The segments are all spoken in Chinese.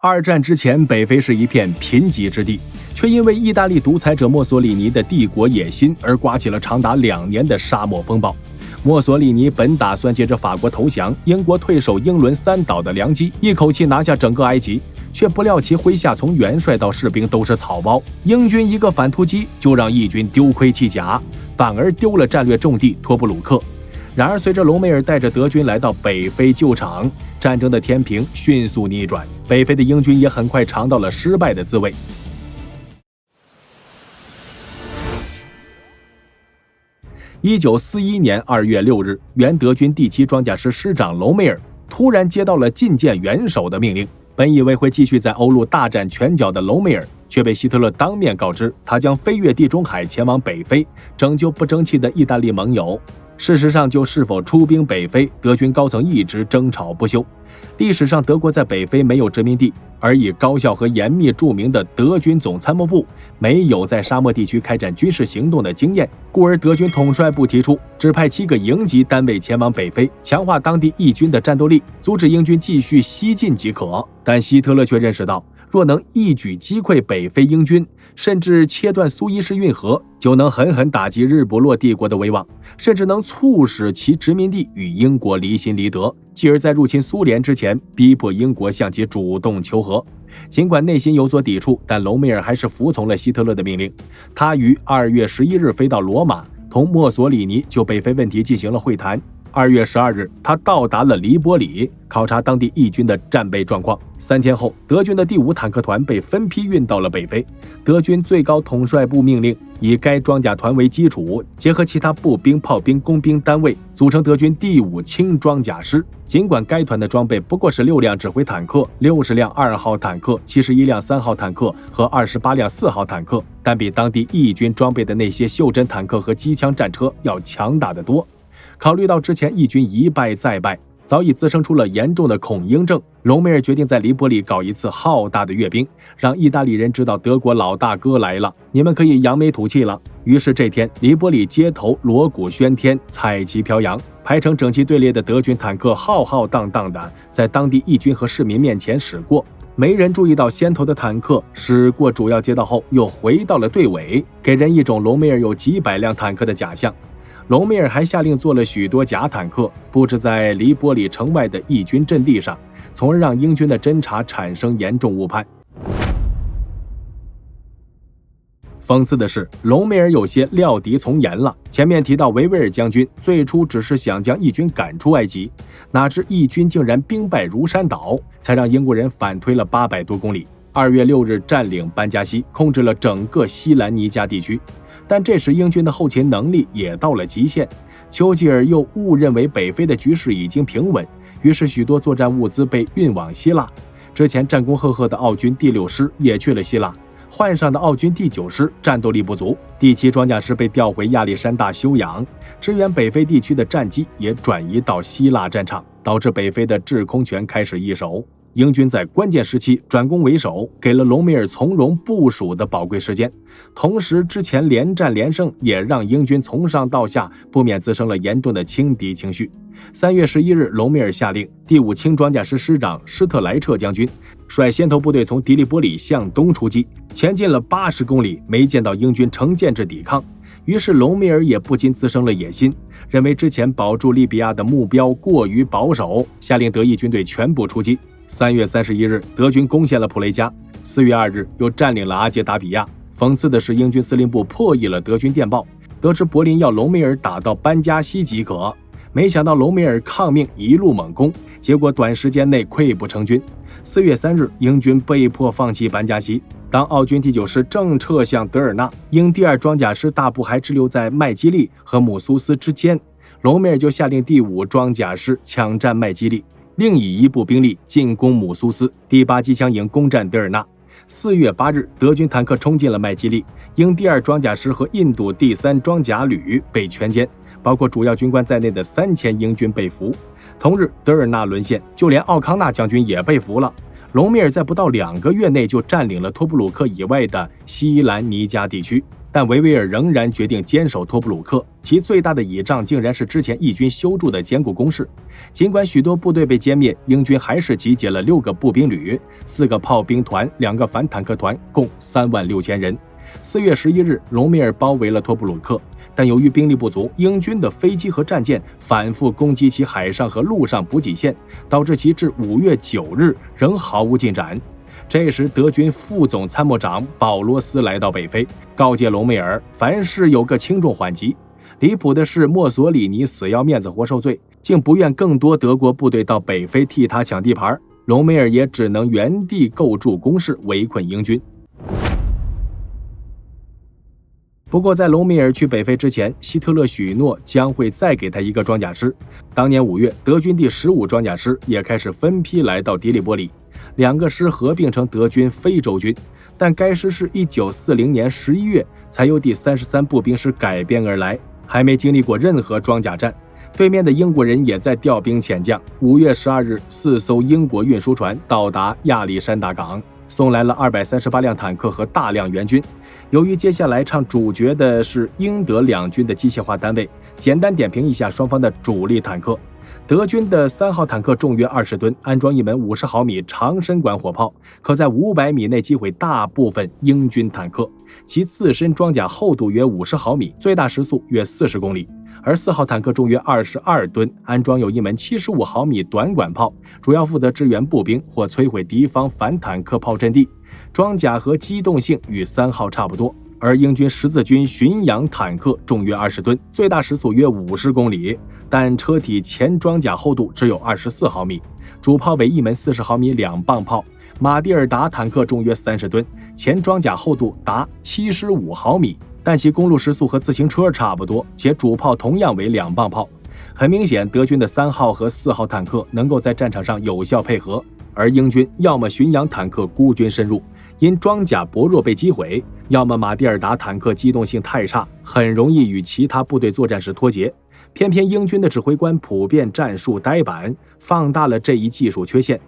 二战之前，北非是一片贫瘠之地，却因为意大利独裁者墨索里尼的帝国野心而刮起了长达2年的沙漠风暴。墨索里尼本打算借着法国投降、英国退守英伦三岛的良机，一口气拿下整个埃及，却不料其麾下从元帅到士兵都是草包，英军一个反突击就让义军丢盔弃甲，反而丢了战略重地托布鲁克。然而，随着隆美尔带着德军来到北非救场，战争的天平迅速逆转，北非的英军也很快尝到了失败的滋味。1941年2月6日，原德军第7装甲师师长隆美尔突然接到了觐见元首的命令。本以为会继续在欧陆大展拳脚的隆美尔，却被希特勒当面告知，他将飞越地中海前往北非，拯救不争气的意大利盟友。事实上，就是否出兵北非，德军高层一直争吵不休。历史上，德国在北非没有殖民地，而以高效和严密著名的德军总参谋部没有在沙漠地区开展军事行动的经验，故而德军统帅部提出只派7个营级单位前往北非，强化当地义军的战斗力，阻止英军继续西进即可。但希特勒却认识到，若能一举击溃北非英军，甚至切断苏伊士运河，就能狠狠打击日不落帝国的威望，甚至能促使其殖民地与英国离心离德，继而在入侵苏联之前逼迫英国向其主动求和。尽管内心有所抵触，但隆美尔还是服从了希特勒的命令。他于2月11日飞到罗马，同墨索里尼就北非问题进行了会谈。2月12日，他到达了黎波里，考察当地义军的战备状况。3天后，德军的第5坦克团被分批运到了北非。德军最高统帅部命令以该装甲团为基础，结合其他步兵、炮兵、工兵单位，组成德军第5轻装甲师。尽管该团的装备不过是6辆指挥坦克、60辆2号坦克、71辆3号坦克和28辆4号坦克，但比当地义军装备的那些袖珍坦克和机枪战车要强大得多。考虑到之前义军一败再败，早已滋生出了严重的恐英症，隆美尔决定在黎波里搞一次浩大的阅兵，让意大利人知道德国老大哥来了，你们可以扬眉吐气了。于是这天，黎波里街头锣鼓喧天，彩旗飘扬，排成整齐队列的德军坦克浩浩荡荡的在当地义军和市民面前驶过。没人注意到先头的坦克驶过主要街道后又回到了队尾，给人一种隆美尔有几百辆坦克的假象。隆美尔还下令做了许多假坦克，布置在黎波里城外的义军阵地上，从而让英军的侦察产生严重误判。讽刺的是，隆美尔有些料敌从严了。前面提到维维尔将军最初只是想将义军赶出埃及，哪知义军竟然兵败如山倒，才让英国人反推了800多公里。2月6日占领班加西，控制了整个西兰尼加地区。但这时英军的后勤能力也到了极限，丘吉尔又误认为北非的局势已经平稳，于是许多作战物资被运往希腊。之前战功赫赫的奥军第6师也去了希腊，换上的奥军第9师战斗力不足，第7装甲师被调回亚历山大休养，支援北非地区的战机也转移到希腊战场，导致北非的制空权开始易手。英军在关键时期转攻为守，给了隆美尔从容部署的宝贵时间。同时，之前连战连胜也让英军从上到下不免滋生了严重的轻敌情绪。3月11日，隆美尔下令第5轻装甲师师长施特莱彻将军率先头部队从迪利波里向东出击，前进了80公里，没见到英军呈建制抵抗。于是隆美尔也不禁滋生了野心，认为之前保住利比亚的目标过于保守，下令德意军队全部出击。3月31日，德军攻陷了普雷加，4月2日又占领了阿杰达比亚。讽刺的是，英军司令部破译了德军电报，得知柏林要隆美尔打到班加西即可，没想到隆美尔抗命，一路猛攻，结果短时间内溃不成军。4月3日，英军被迫放弃班加西。当奥军第9师正撤向德尔纳，英第2装甲师大部还滞留在麦基利和姆苏斯之间，隆美尔就下令第5装甲师抢占麦基利，另以一部兵力进攻姆苏斯，第8机枪营攻占德尔纳。4月8日，德军坦克冲进了麦基利，英第2装甲师和印度第3装甲旅被全歼，包括主要军官在内的3000英军被俘。同日，德尔纳沦陷，就连奥康纳将军也被俘了。隆美尔在不到2个月内就占领了托布鲁克以外的西兰尼加地区。但维维尔仍然决定坚守托布鲁克，其最大的倚仗竟然是之前义军修筑的坚固工事。尽管许多部队被歼灭，英军还是集结了6个步兵旅、4个炮兵团、2个反坦克团，共36000人。4月11日，隆美尔包围了托布鲁克，但由于兵力不足，英军的飞机和战舰反复攻击其海上和陆上补给线，导致其至5月9日仍毫无进展。这时，德军副总参谋长保罗斯来到北非，告诫隆美尔凡事有个轻重缓急。离谱的是，墨索里尼死要面子活受罪，竟不愿更多德国部队到北非替他抢地盘，隆美尔也只能原地构筑工事围困英军。不过，在隆美尔去北非之前，希特勒许诺将会再给他一个装甲师。当年5月，德军第15装甲师也开始分批来到迪利波里，2个师合并成德军非洲军，但该师是1940年11月才由第33步兵师改编而来，还没经历过任何装甲战。对面的英国人也在调兵遣将。5月12日，4艘英国运输船到达亚历山大港，送来了238辆坦克和大量援军。由于接下来唱主角的是英德两军的机械化单位，简单点评一下双方的主力坦克。德军的3号坦克重约20吨，安装一门50毫米长身管火炮，可在500米内击毁大部分英军坦克。其自身装甲厚度约50毫米，最大时速约40公里。而4号坦克重约22吨，安装有一门75毫米短管炮，主要负责支援步兵或摧毁敌方反坦克炮阵地。装甲和机动性与3号差不多。而英军十字军巡洋坦克重约20吨，最大时速约50公里，但车体前装甲厚度只有24毫米，主炮为一门40毫米2磅炮。马蒂尔达坦克重约30吨，前装甲厚度达75毫米，但其公路时速和自行车差不多，且主炮同样为2磅炮。很明显，德军的3号和4号坦克能够在战场上有效配合，而英军要么巡洋坦克孤军深入，因装甲薄弱被击毁，要么马蒂尔达坦克机动性太差，很容易与其他部队作战时脱节。偏偏英军的指挥官普遍战术呆板，放大了这一技术缺陷。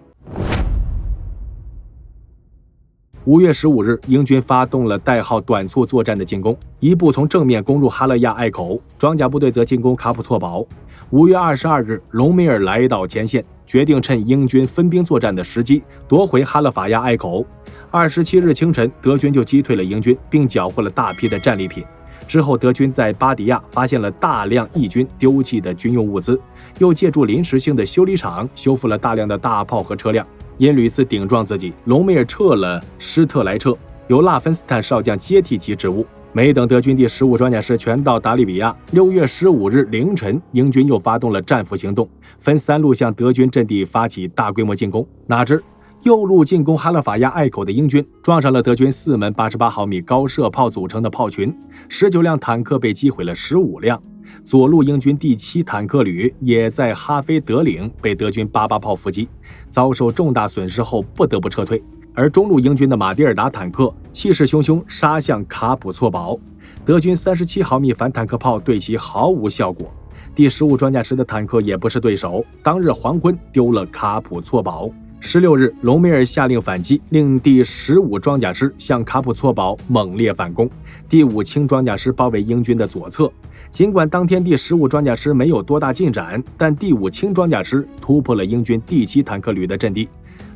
5月15日，英军发动了代号短促作战的进攻，一部从正面攻入哈勒亚隘口，装甲部队则进攻卡普措堡。5月22日，隆美尔来到前线，决定趁英军分兵作战的时机夺回哈勒法亚隘口。27日清晨，德军就击退了英军，并缴获了大批的战利品。之后，德军在巴迪亚发现了大量义军丢弃的军用物资，又借助临时性的修理厂修复了大量的大炮和车辆。因屡次顶撞自己，隆美尔撤了施特莱彻，由拉芬斯坦少将接替其职务。没等德军第15装甲师全到达利比亚，6月15日凌晨，英军又发动了战俘行动，分3路向德军阵地发起大规模进攻。哪知右路进攻哈勒法亚隘口的英军撞上了德军4门88毫米高射炮组成的炮群，19辆坦克被击毁了15辆。左路英军第7坦克旅也在哈菲德岭被德军88炮伏击，遭受重大损失后不得不撤退。而中路英军的马蒂尔达坦克气势汹汹杀向卡普措堡，德军37毫米反坦克炮对其毫无效果。第15装甲师的坦克也不是对手，当日黄昏丢了卡普措堡。16日，隆美尔下令反击，令第15装甲师向卡普措堡猛烈反攻。第5轻装甲师包围英军的左侧。尽管当天第15装甲师没有多大进展，但第5轻装甲师突破了英军第7坦克旅的阵地。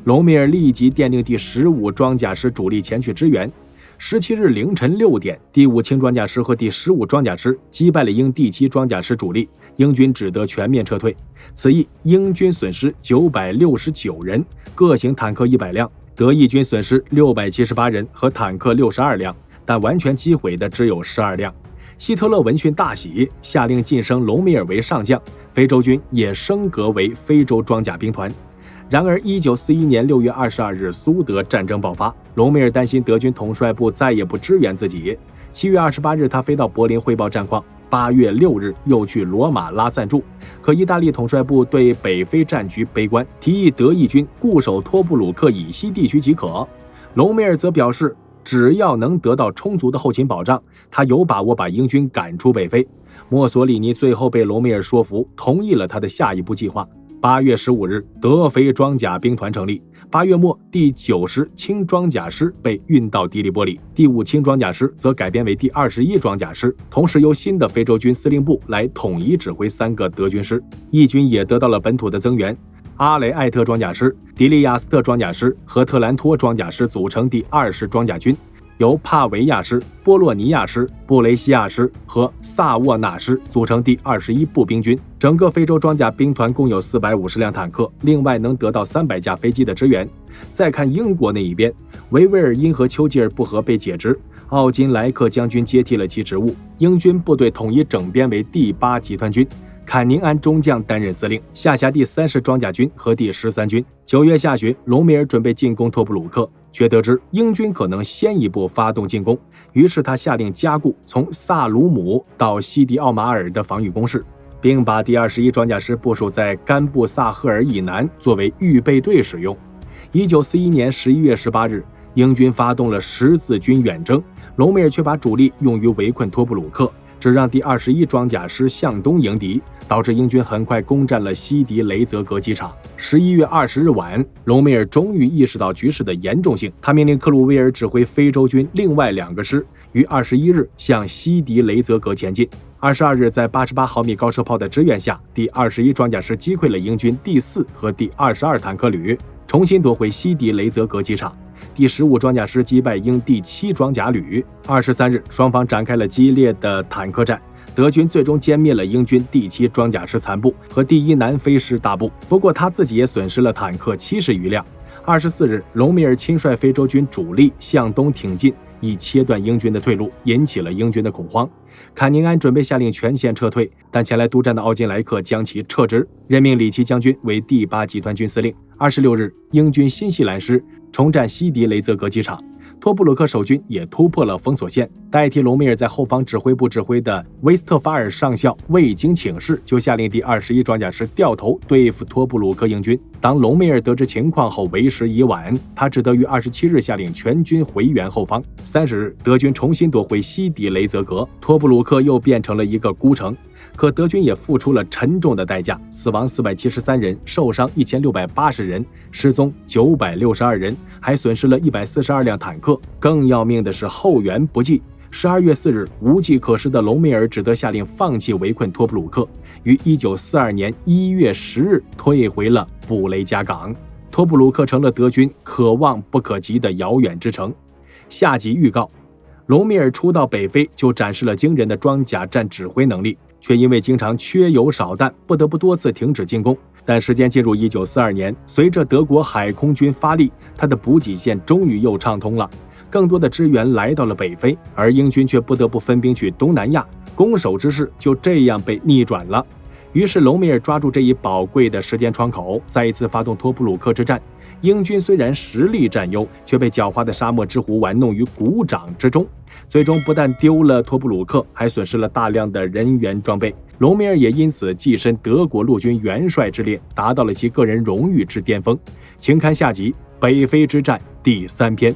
隆美尔立即电令第15装甲师主力前去支援。17日凌晨6点，第5轻装甲师和第15装甲师击败了英第7装甲师主力，英军只得全面撤退。此役，英军损失969人，各型坦克100辆，德意军损失678人和坦克62辆，但完全击毁的只有12辆。希特勒闻讯大喜，下令晋升隆美尔为上将，非洲军也升格为非洲装甲兵团。然而1941年6月22日，苏德战争爆发，隆美尔担心德军统帅部再也不支援自己。7月28日，他飞到柏林汇报战况，8月6日又去罗马拉赞助。可意大利统帅部对北非战局悲观，提议德意军固守托布鲁克以西地区即可。隆美尔则表示，只要能得到充足的后勤保障，他有把握把英军赶出北非。墨索里尼最后被隆美尔说服，同意了他的下一步计划。8月15日，德非装甲兵团成立， 8月末，第90轻装甲师被运到的黎波里，第5轻装甲师则改编为第21装甲师，同时由新的非洲军司令部来统一指挥3个德军师。义军也得到了本土的增援，阿雷艾特装甲师、迪利亚斯特装甲师和特兰托装甲师组成第20装甲军，由帕维亚师、波洛尼亚师、布雷西亚师和萨沃纳师组成第21步兵军。整个非洲装甲兵团共有450辆坦克，另外能得到300架飞机的支援。再看英国那一边，维维尔因和丘吉尔不和被解职，奥金莱克将军接替了其职务，英军部队统一整编为第8集团军，坎宁安中将担任司令，下辖第30装甲军和第13军。9月下旬，隆美尔准备进攻托布鲁克，却得知英军可能先一步发动进攻，于是他下令加固从萨鲁姆到西迪奥马尔的防御工事，并把第21装甲师部署在甘布萨赫尔以南作为预备队使用。1941年11月18日，英军发动了十字军远征，隆美尔却把主力用于围困托布鲁克，只让第21装甲师向东迎敌，导致英军很快攻占了西迪雷泽格机场。11月20日晚，隆美尔终于意识到局势的严重性，他命令克鲁威尔指挥非洲军另外2个师于21日向西迪雷泽格前进。22日，在88毫米高射炮的支援下，第21装甲师击溃了英军第4和第22坦克旅，重新夺回西迪雷泽格机场。第15装甲师击败英第7装甲旅。23日，双方展开了激烈的坦克战，德军最终歼灭了英军第7装甲师残部和第1南非师大部，不过他自己也损失了坦克70余辆。24日，隆美尔亲率非洲军主力向东挺进，以切断英军的退路，引起了英军的恐慌。坎宁安准备下令全线撤退，但前来督战的奥金莱克将其撤职，任命里奇将军为第8集团军司令。26日，英军新西兰师重占西迪雷泽格机场，托布鲁克守军也突破了封锁线。代替隆美尔在后方指挥部指挥的威斯特法尔上校未经请示就下令第21装甲师掉头对付托布鲁克英军。当隆美尔得知情况后，为时已晚，他只得于27日下令全军回援后方。30日，德军重新夺回西迪雷泽格，托布鲁克又变成了一个孤城。可德军也付出了沉重的代价，死亡473人，受伤1680人，失踪962人，还损失了142辆坦克。更要命的是后援不济。12月4日，无计可施的隆美尔只得下令放弃围困托布鲁克，于1942年1月10日退回了布雷加港。托布鲁克成了德军可望不可及的遥远之城。下集预告：隆美尔初到北非就展示了惊人的装甲战指挥能力，却因为经常缺油少弹，不得不多次停止进攻。但时间进入1942年，随着德国海空军发力，他的补给线终于又畅通了，更多的支援来到了北非，而英军却不得不分兵去东南亚，攻守之势就这样被逆转了。于是隆美尔抓住这一宝贵的时间窗口，再一次发动托布鲁克之战。英军虽然实力占优，却被狡猾的沙漠之虎玩弄于股掌之中，最终不但丢了托布鲁克，还损失了大量的人员装备。隆美尔也因此跻身德国陆军元帅之列，达到了其个人荣誉之巅峰。请看下集《北非之战》第3篇。